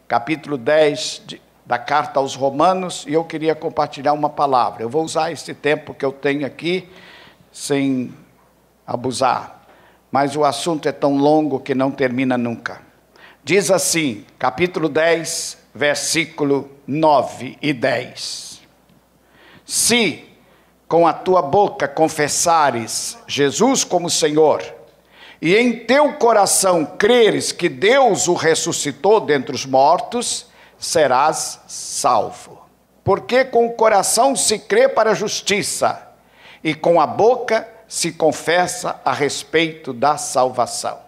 capítulo 10 da carta aos Romanos, e eu queria compartilhar uma palavra. Eu vou usar esse tempo que eu tenho aqui, sem abusar, mas o assunto é tão longo que não termina nunca. Diz assim, capítulo 10, versículo 9 e 10. Se com a tua boca confessares Jesus como Senhor, e em teu coração creres que Deus o ressuscitou dentre os mortos, serás salvo. Porque com o coração se crê para a justiça, e com a boca se confessa a respeito da salvação.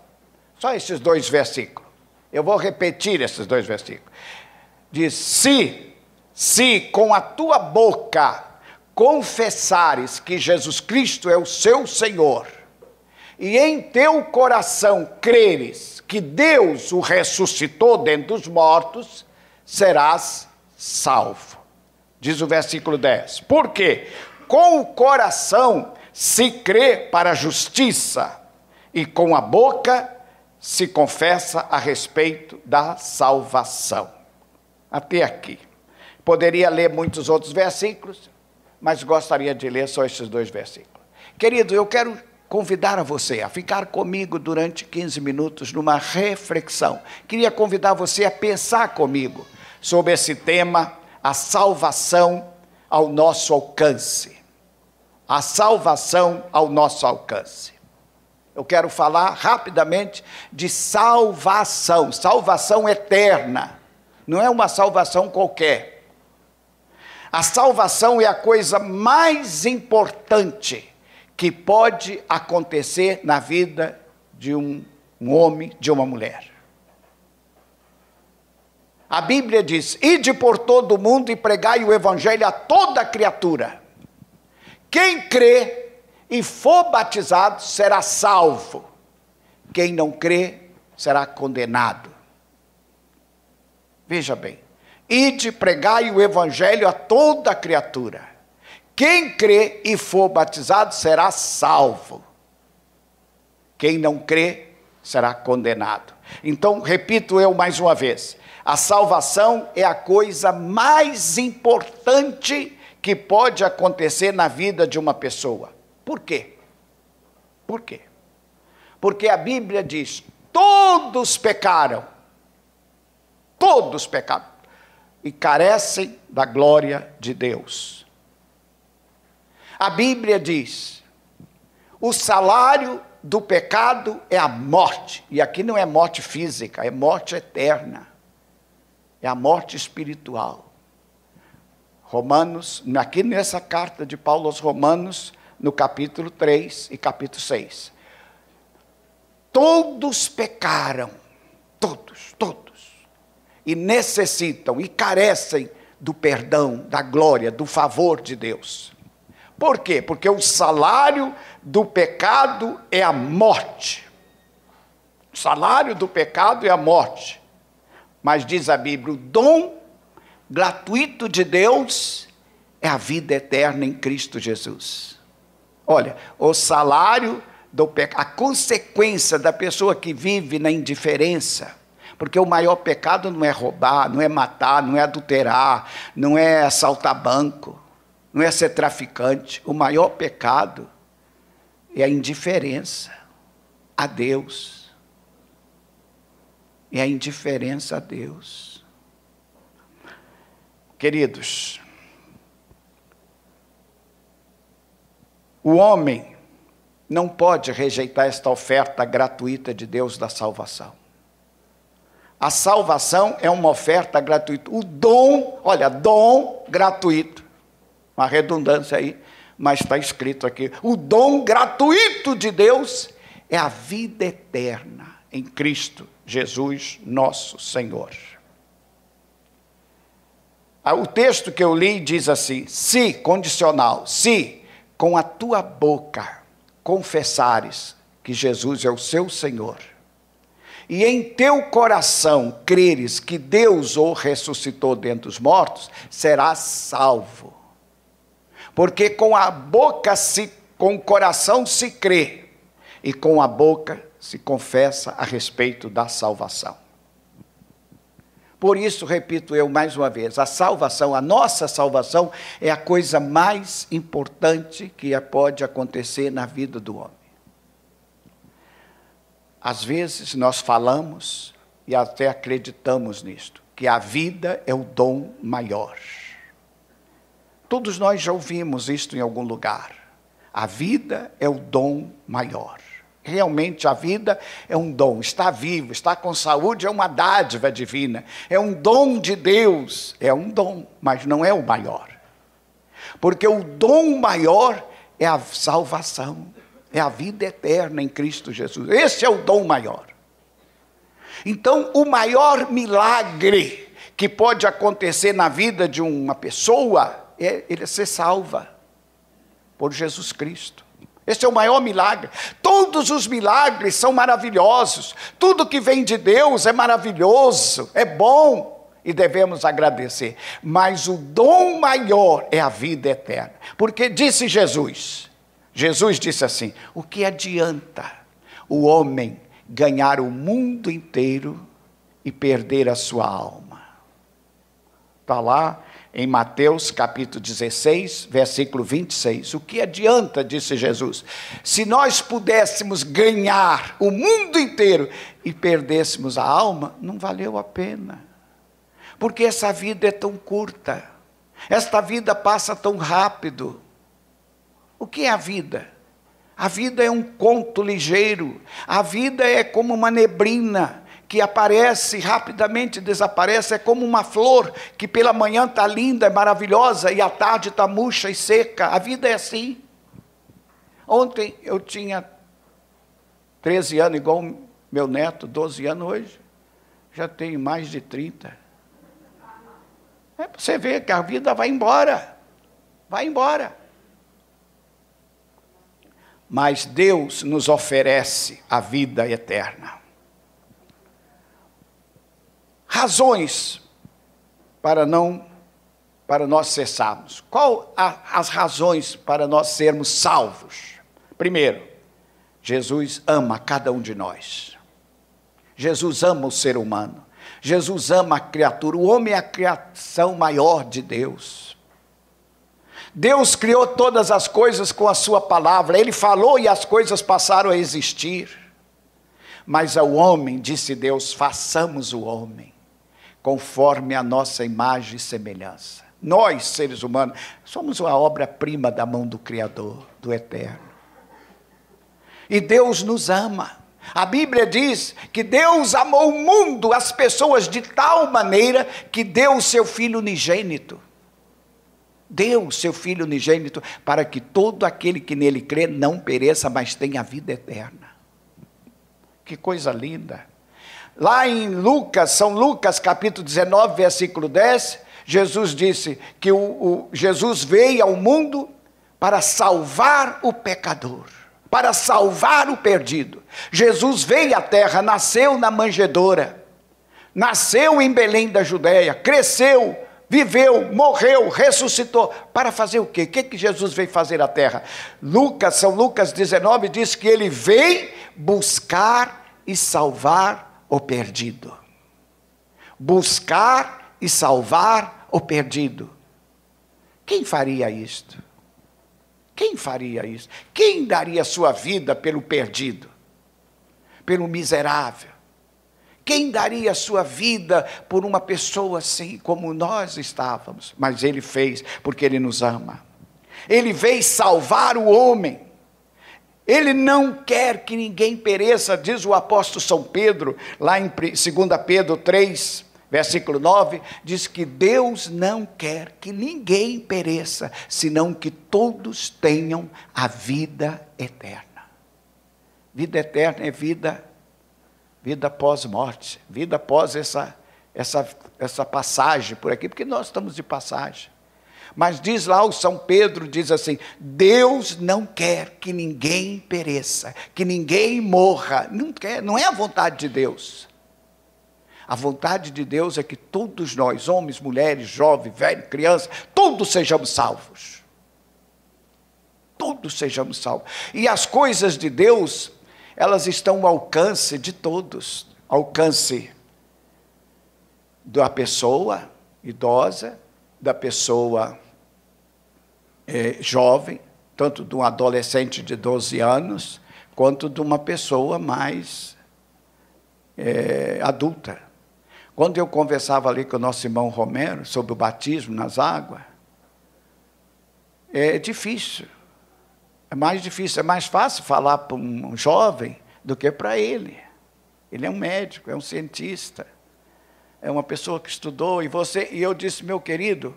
Só esses dois versículos. Eu vou repetir esses dois versículos. Diz, se com a tua boca confessares que Jesus Cristo é o seu Senhor, e em teu coração creres que Deus o ressuscitou dentre os mortos, serás salvo. Diz o versículo 10. Por quê? Com o coração se crê para a justiça, e com a boca se confessa a respeito da salvação. Até aqui. Poderia ler muitos outros versículos, mas gostaria de ler só esses dois versículos. Querido, eu quero convidar a você a ficar comigo durante 15 minutos numa reflexão. Queria convidar você a pensar comigo sobre esse tema, a salvação ao nosso alcance. A salvação ao nosso alcance. Eu quero falar rapidamente de salvação, salvação eterna. Não é uma salvação qualquer. A salvação é a coisa mais importante que pode acontecer na vida de um homem, de uma mulher. A Bíblia diz, ide por todo o mundo e pregai o evangelho a toda criatura. Quem crê e for batizado será salvo. Quem não crê será condenado. Veja bem, ide pregai o evangelho a toda criatura. Quem crê e for batizado será salvo. Quem não crê será condenado. Então, repito eu mais uma vez, a salvação é a coisa mais importante que pode acontecer na vida de uma pessoa. Por quê? Por quê? Porque a Bíblia diz, todos pecaram, e carecem da glória de Deus. A Bíblia diz, o salário do pecado é a morte, e aqui não é morte física, é morte eterna, é a morte espiritual. Romanos, aqui nessa carta de Paulo aos Romanos, no capítulo 3 e capítulo 6. Todos pecaram, todos, e necessitam e carecem do perdão, da glória, do favor de Deus. Por quê? Porque o salário do pecado é a morte. O salário do pecado é a morte. Mas diz a Bíblia, o dom gratuito de Deus é a vida eterna em Cristo Jesus. Olha, o salário do pecado, a consequência da pessoa que vive na indiferença, porque o maior pecado não é roubar, não é matar, não é adulterar, não é assaltar banco, não é ser traficante. O maior pecado é a indiferença a Deus. É a indiferença a Deus. Queridos, o homem não pode rejeitar esta oferta gratuita de Deus da salvação. A salvação é uma oferta gratuita. O dom, olha, dom gratuito. Uma redundância aí, mas está escrito aqui. O dom gratuito de Deus é a vida eterna em Cristo Jesus, nosso Senhor. O texto que eu li diz assim, se, condicional, se com a tua boca confessares que Jesus é o seu Senhor, e em teu coração creres que Deus o ressuscitou dentre os mortos, serás salvo. Porque com a boca com o coração se crê, e com a boca se confessa a respeito da salvação. Por isso, repito eu mais uma vez, a salvação, a nossa salvação, é a coisa mais importante que pode acontecer na vida do homem. Às vezes nós falamos e até acreditamos nisto, que a vida é o dom maior. Todos nós já ouvimos isto em algum lugar. A vida é o dom maior. Realmente a vida é um dom, está vivo, está com saúde, é uma dádiva divina, é um dom de Deus, é um dom, mas não é o maior. Porque o dom maior é a salvação, é a vida eterna em Cristo Jesus. Esse é o dom maior. Então, o maior milagre que pode acontecer na vida de uma pessoa é ele ser salva por Jesus Cristo. Esse é o maior milagre. Todos os milagres são maravilhosos. Tudo que vem de Deus é maravilhoso, é bom e devemos agradecer. Mas o dom maior é a vida eterna. Porque disse Jesus disse assim: o que adianta o homem ganhar o mundo inteiro e perder a sua alma? Está lá em Mateus capítulo 16, versículo 26. O que adianta, disse Jesus, se nós pudéssemos ganhar o mundo inteiro e perdêssemos a alma? Não valeu a pena. Porque essa vida é tão curta. Esta vida passa tão rápido. O que é a vida? A vida é um conto ligeiro. A vida é como uma neblina que aparece rapidamente, desaparece. É como uma flor que pela manhã está linda, é maravilhosa, e à tarde está murcha e seca. A vida é assim. Ontem eu tinha 13 anos, igual meu neto, 12 anos hoje. Já tenho mais de 30. É para você ver que a vida vai embora. Vai embora. Mas Deus nos oferece a vida eterna. Razões para nós cessarmos. Qual as razões para nós sermos salvos? Primeiro, Jesus ama cada um de nós. Jesus ama o ser humano. Jesus ama a criatura. O homem é a criação maior de Deus. Deus criou todas as coisas com a sua palavra. Ele falou e as coisas passaram a existir. Mas ao homem, disse Deus, façamos o homem conforme a nossa imagem e semelhança. Nós, seres humanos, somos uma obra-prima da mão do Criador, do Eterno. E Deus nos ama. A Bíblia diz que Deus amou o mundo, as pessoas, de tal maneira que deu o seu Filho unigênito. Deu o seu Filho unigênito para que todo aquele que nele crê não pereça, mas tenha a vida eterna. Que coisa linda. Lá em São Lucas capítulo 19, versículo 10, Jesus disse que Jesus veio ao mundo para salvar o pecador, para salvar o perdido. Jesus veio à terra, nasceu na manjedoura, nasceu em Belém da Judéia, cresceu, viveu, morreu, ressuscitou. Para fazer o quê? O que Jesus veio fazer à terra? São Lucas 19 diz que ele veio buscar e salvar o perdido. Buscar e salvar o perdido. Quem faria isto? Quem faria isso? Quem daria sua vida pelo perdido? Pelo miserável? Quem daria sua vida por uma pessoa assim como nós estávamos? Mas ele fez porque ele nos ama. Ele veio salvar o homem. Ele não quer que ninguém pereça, diz o apóstolo São Pedro, lá em 2 Pedro 3, versículo 9, diz que Deus não quer que ninguém pereça, senão que todos tenham a vida eterna. Vida eterna é vida pós-morte, vida após essa passagem por aqui, porque nós estamos de passagem. Mas diz lá o São Pedro, diz assim, Deus não quer que ninguém pereça, que ninguém morra, não é a vontade de Deus. A vontade de Deus é que todos nós, homens, mulheres, jovens, velhos, crianças, todos sejamos salvos. Todos sejamos salvos. E as coisas de Deus, elas estão ao alcance de todos, alcance da pessoa idosa, da pessoa jovem, tanto de um adolescente de 12 anos, quanto de uma pessoa mais adulta. Quando eu conversava ali com o nosso irmão Romero sobre o batismo nas águas, é difícil. É mais difícil, é mais fácil falar para um jovem do que para ele. Ele é um médico, é um cientista, é uma pessoa que estudou, e eu disse, meu querido,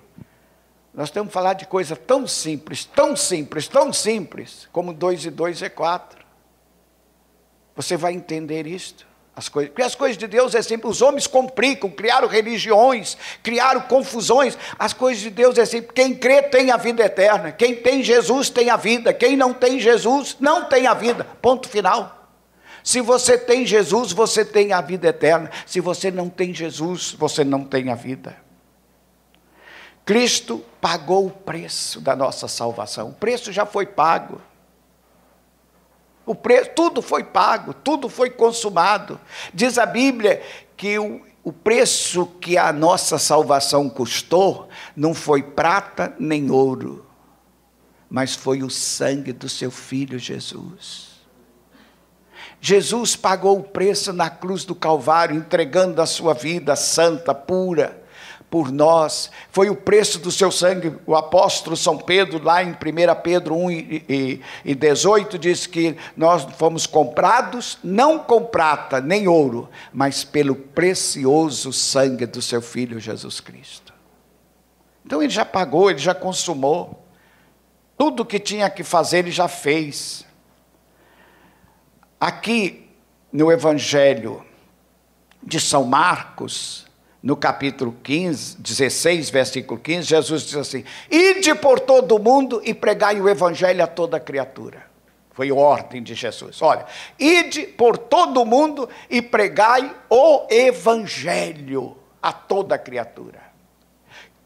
nós temos que falar de coisa tão simples, tão simples, tão simples, como 2 e 2 é 4. Você vai entender isto. Porque as coisas de Deus é simples. Os homens complicam, criaram religiões, criaram confusões. As coisas de Deus é simples. Quem crê tem a vida eterna. Quem tem Jesus tem a vida. Quem não tem Jesus não tem a vida. Ponto final. Se você tem Jesus, você tem a vida eterna. Se você não tem Jesus, você não tem a vida. Cristo pagou o preço da nossa salvação. O preço já foi pago. Tudo foi pago, tudo foi consumado. Diz a Bíblia que o preço que a nossa salvação custou não foi prata nem ouro, mas foi o sangue do seu Filho Jesus. Jesus pagou o preço na cruz do Calvário, entregando a sua vida santa, pura, por nós. Foi o preço do seu sangue. O apóstolo São Pedro, lá em 1 Pedro 1 e 18, diz que nós fomos comprados, não com prata nem ouro, mas pelo precioso sangue do seu Filho Jesus Cristo. Então ele já pagou, ele já consumou. Tudo o que tinha que fazer, ele já fez. Aqui no Evangelho de São Marcos, no capítulo 16, versículo 15, Jesus diz assim: ide por todo o mundo e pregai o evangelho a toda criatura. Foi a ordem de Jesus. Olha, ide por todo o mundo e pregai o evangelho a toda criatura.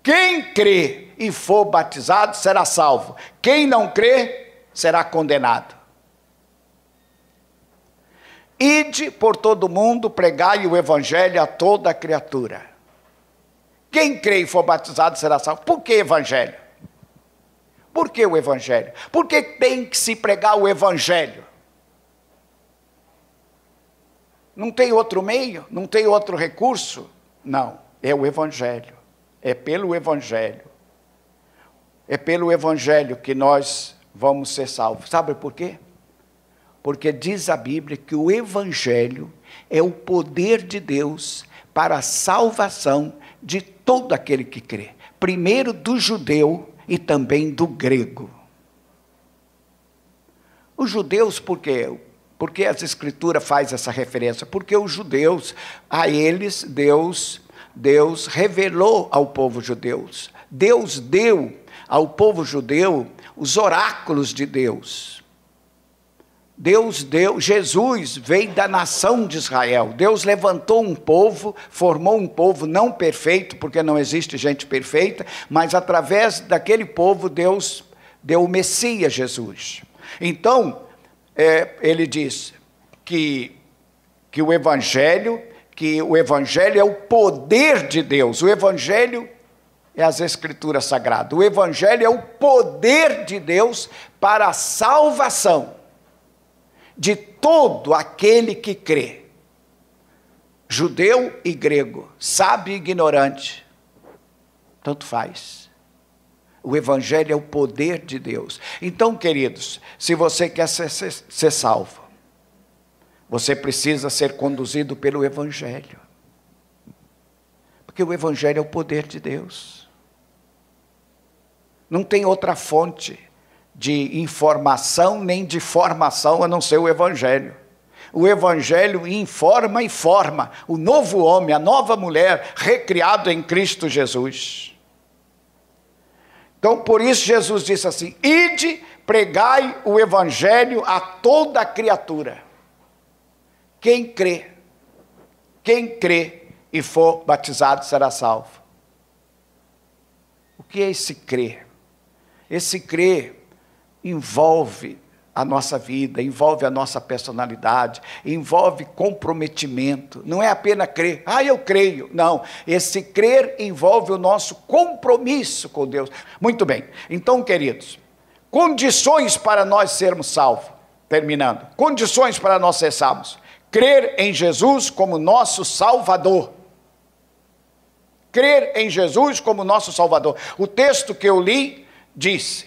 Quem crê e for batizado será salvo. Quem não crê será condenado. Ide por todo mundo, pregai o evangelho a toda criatura. Quem crê e for batizado será salvo. Por que evangelho? Por que o evangelho? Porque tem que se pregar o evangelho. Não tem outro meio? Não tem outro recurso? Não, é o evangelho. É pelo evangelho. É pelo evangelho que nós vamos ser salvos. Sabe por quê? Porque diz a Bíblia que o evangelho é o poder de Deus para a salvação de todo aquele que crê. Primeiro do judeu e também do grego. Os judeus, por quê? Porque as escrituras faz essa referência? Porque os judeus, a eles, Deus revelou ao povo judeu. Deus deu ao povo judeu os oráculos de Deus. Jesus veio da nação de Israel. Deus levantou um povo, formou um povo não perfeito, porque não existe gente perfeita, mas através daquele povo Deus deu o Messias Jesus. Então, ele diz que o Evangelho é o poder de Deus. O Evangelho é as Escrituras Sagradas. O Evangelho é o poder de Deus para a salvação de todo aquele que crê, judeu e grego, sábio e ignorante, tanto faz. O evangelho é o poder de Deus. Então, queridos, se você quer ser salvo, você precisa ser conduzido pelo evangelho, porque o evangelho é o poder de Deus. Não tem outra fonte de informação nem de formação a não ser o evangelho. O evangelho informa e forma o novo homem, a nova mulher, recriado em Cristo Jesus. Então, por isso Jesus disse assim: ide, pregai o evangelho a toda criatura. Quem crê e for batizado será salvo. O que é esse crer? Esse crer envolve a nossa vida, envolve a nossa personalidade, envolve comprometimento. Não é apenas crer, eu creio. Não, esse crer envolve o nosso compromisso com Deus. Muito bem, então, queridos, condições para nós sermos salvos. Terminando, condições para nós ser salvos: crer em Jesus como nosso Salvador. Crer em Jesus como nosso Salvador. O texto que eu li disse: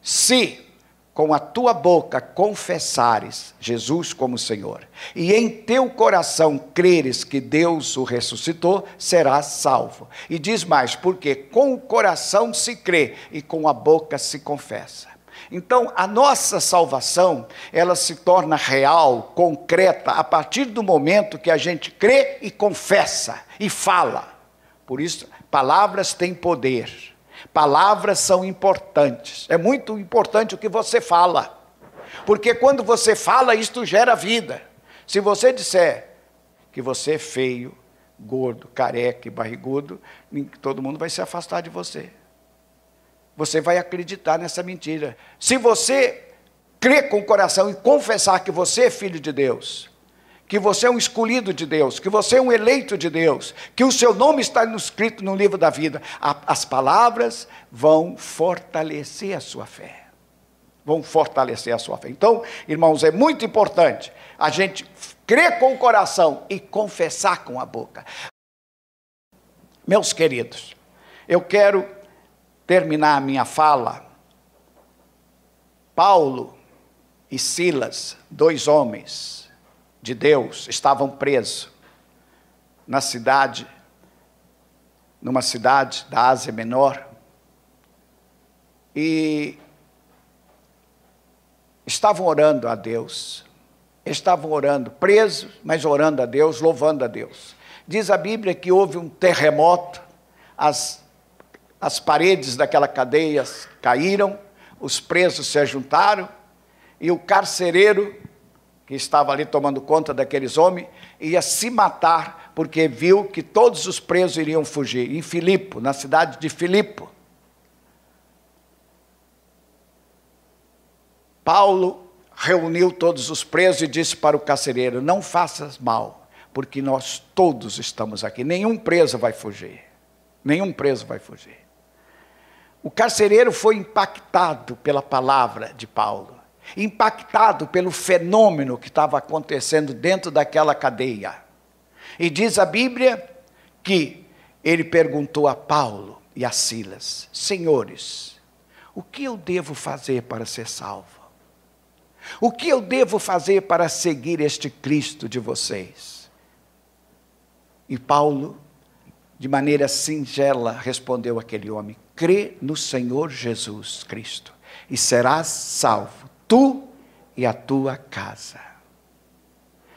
se com a tua boca confessares Jesus como Senhor, e em teu coração creres que Deus o ressuscitou, serás salvo. E diz mais, porque com o coração se crê e com a boca se confessa. Então, a nossa salvação, ela se torna real, concreta, a partir do momento que a gente crê e confessa e fala. Por isso, palavras têm poder. Palavras são importantes. É muito importante o que você fala. Porque quando você fala, isto gera vida. Se você disser que você é feio, gordo, careca e barrigudo, todo mundo vai se afastar de você. Você vai acreditar nessa mentira. Se você crer com o coração e confessar que você é filho de Deus, que você é um escolhido de Deus, que você é um eleito de Deus, que o seu nome está escrito no livro da vida, as palavras vão fortalecer a sua fé. Vão fortalecer a sua fé. Então, irmãos, é muito importante a gente crer com o coração e confessar com a boca. Meus queridos, eu quero terminar a minha fala. Paulo e Silas, 2 homens de Deus, estavam presos numa cidade da Ásia Menor, e estavam orando a Deus, estavam orando, presos, mas orando a Deus, louvando a Deus. Diz a Bíblia que houve um terremoto, as paredes daquela cadeia caíram, os presos se ajuntaram, e o carcereiro, que estava ali tomando conta daqueles homens, ia se matar, porque viu que todos os presos iriam fugir. Em Filipe, na cidade de Filipe, Paulo reuniu todos os presos e disse para o carcereiro: não faças mal, porque nós todos estamos aqui, nenhum preso vai fugir, nenhum preso vai fugir. O carcereiro foi impactado pela palavra de Paulo, impactado pelo fenômeno que estava acontecendo dentro daquela cadeia. E diz a Bíblia que ele perguntou a Paulo e a Silas: senhores, o que eu devo fazer para ser salvo? O que eu devo fazer para seguir este Cristo de vocês? E Paulo, de maneira singela, respondeu àquele homem: crê no Senhor Jesus Cristo, e serás salvo, tu e a tua casa.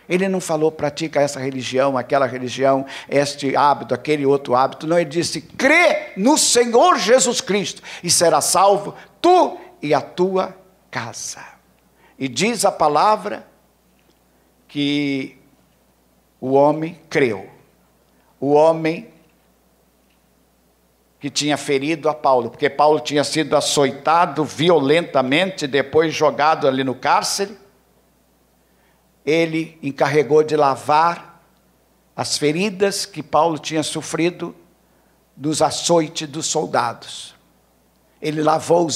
Ele não falou: pratica essa religião, aquela religião, este hábito, aquele outro hábito. Não, ele disse: crê no Senhor Jesus Cristo, e serás salvo, tu e a tua casa. E diz a palavra que o homem creu. O homem que tinha ferido a Paulo, porque Paulo tinha sido açoitado violentamente, depois jogado ali no cárcere, ele encarregou de lavar as feridas que Paulo tinha sofrido dos açoites dos soldados. Ele lavou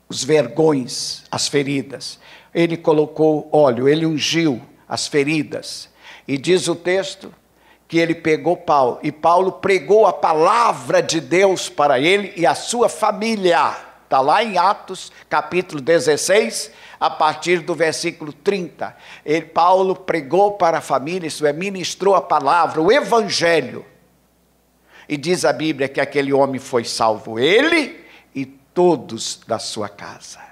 os vergões, as feridas. Ele colocou óleo, ele ungiu as feridas. E diz o texto que ele pegou Paulo, e Paulo pregou a palavra de Deus para ele e a sua família. Está lá em Atos, capítulo 16, a partir do versículo 30. Paulo pregou para a família, isso é, ministrou a palavra, o evangelho. E diz a Bíblia que aquele homem foi salvo, ele e todos da sua casa.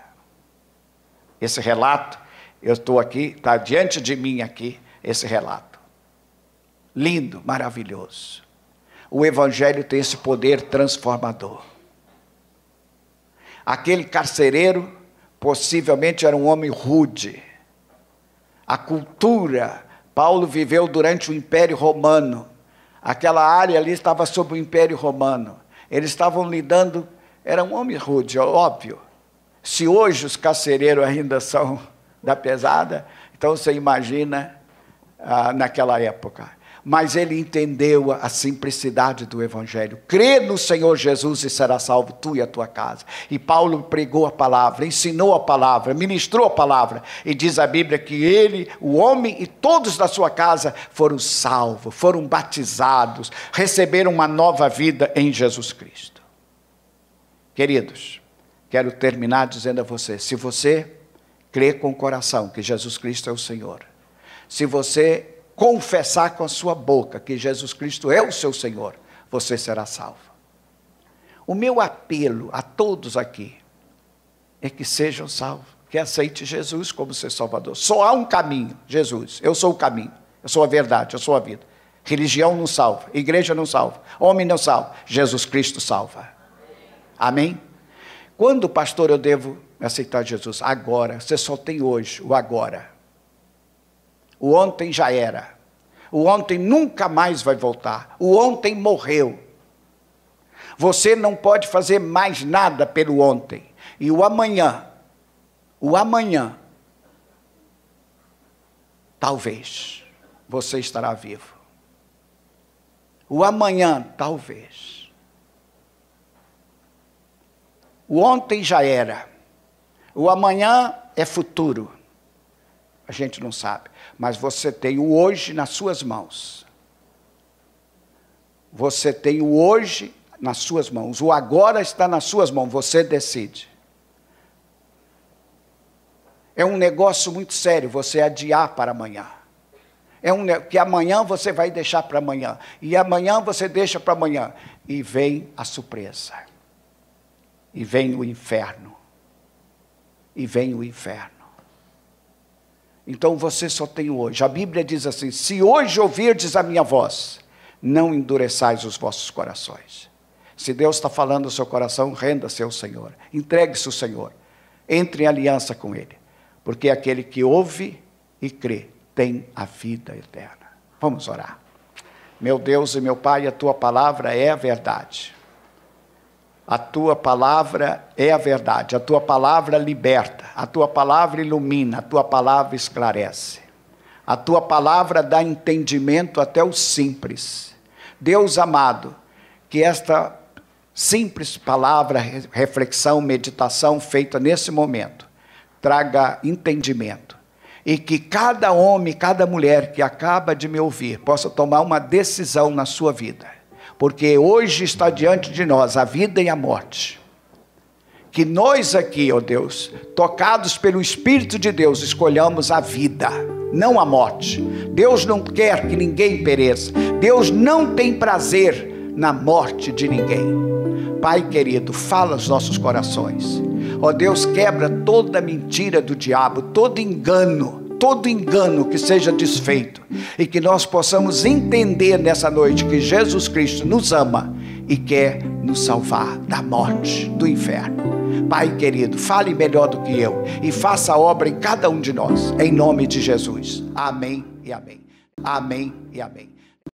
Esse relato, eu estou aqui, está diante de mim aqui, esse relato. Lindo, maravilhoso. O evangelho tem esse poder transformador. Aquele carcereiro possivelmente era um homem rude. A cultura, Paulo viveu durante o Império Romano. Aquela área ali estava sob o Império Romano. Eles estavam lidando, era um homem rude, óbvio. Se hoje os carcereiros ainda são da pesada. Então você imagina naquela época. Mas ele entendeu a simplicidade do Evangelho. Crê no Senhor Jesus e será salvo tu e a tua casa. E Paulo pregou a palavra, ensinou a palavra, ministrou a palavra. E diz a Bíblia que ele, o homem e todos da sua casa foram salvos, foram batizados, receberam uma nova vida em Jesus Cristo. Queridos, quero terminar dizendo a você, se você crê com o coração que Jesus Cristo é o Senhor, se você confessar com a sua boca que Jesus Cristo é o seu Senhor, você será salvo. O meu apelo a todos aqui é que sejam salvos, que aceitem Jesus como seu Salvador. Só há um caminho, Jesus. Eu sou o caminho, eu sou a verdade, eu sou a vida. Religião não salva, igreja não salva, homem não salva, Jesus Cristo salva. Amém? Quando, pastor, eu devo aceitar Jesus? Agora. Você só tem hoje o agora. O ontem já era. O ontem nunca mais vai voltar. O ontem morreu. Você não pode fazer mais nada pelo ontem. E o amanhã, talvez, você estará vivo. O amanhã, talvez. O ontem já era. O amanhã é futuro. A gente não sabe. Mas você tem o hoje nas suas mãos. Você tem o hoje nas suas mãos. O agora está nas suas mãos. Você decide. É um negócio muito sério você adiar para amanhã. Que amanhã você vai deixar para amanhã. E amanhã você deixa para amanhã. E vem a surpresa. E vem o inferno. E vem o inferno. Então você só tem hoje. A Bíblia diz assim, se hoje ouvirdes a minha voz, não endureçais os vossos corações. Se Deus está falando no seu coração, renda-se ao Senhor. Entregue-se ao Senhor. Entre em aliança com Ele. Porque aquele que ouve e crê, tem a vida eterna. Vamos orar. Meu Deus e meu Pai, a tua palavra é a verdade. A tua palavra é a verdade, a tua palavra liberta, a tua palavra ilumina, a tua palavra esclarece. A tua palavra dá entendimento até o simples. Deus amado, que esta simples palavra, reflexão, meditação feita nesse momento, traga entendimento. E que cada homem, cada mulher que acaba de me ouvir, possa tomar uma decisão na sua vida. Porque hoje está diante de nós a vida e a morte. Que nós aqui, ó Deus, tocados pelo Espírito de Deus, escolhamos a vida, não a morte. Deus não quer que ninguém pereça. Deus não tem prazer na morte de ninguém. Pai querido, fala aos nossos corações. Ó Deus, quebra toda mentira do diabo, todo engano que seja desfeito, e que nós possamos entender nessa noite que Jesus Cristo nos ama e quer nos salvar da morte, do inferno. Pai querido, fale melhor do que eu e faça a obra em cada um de nós, em nome de Jesus. Amém e amém. Amém e amém.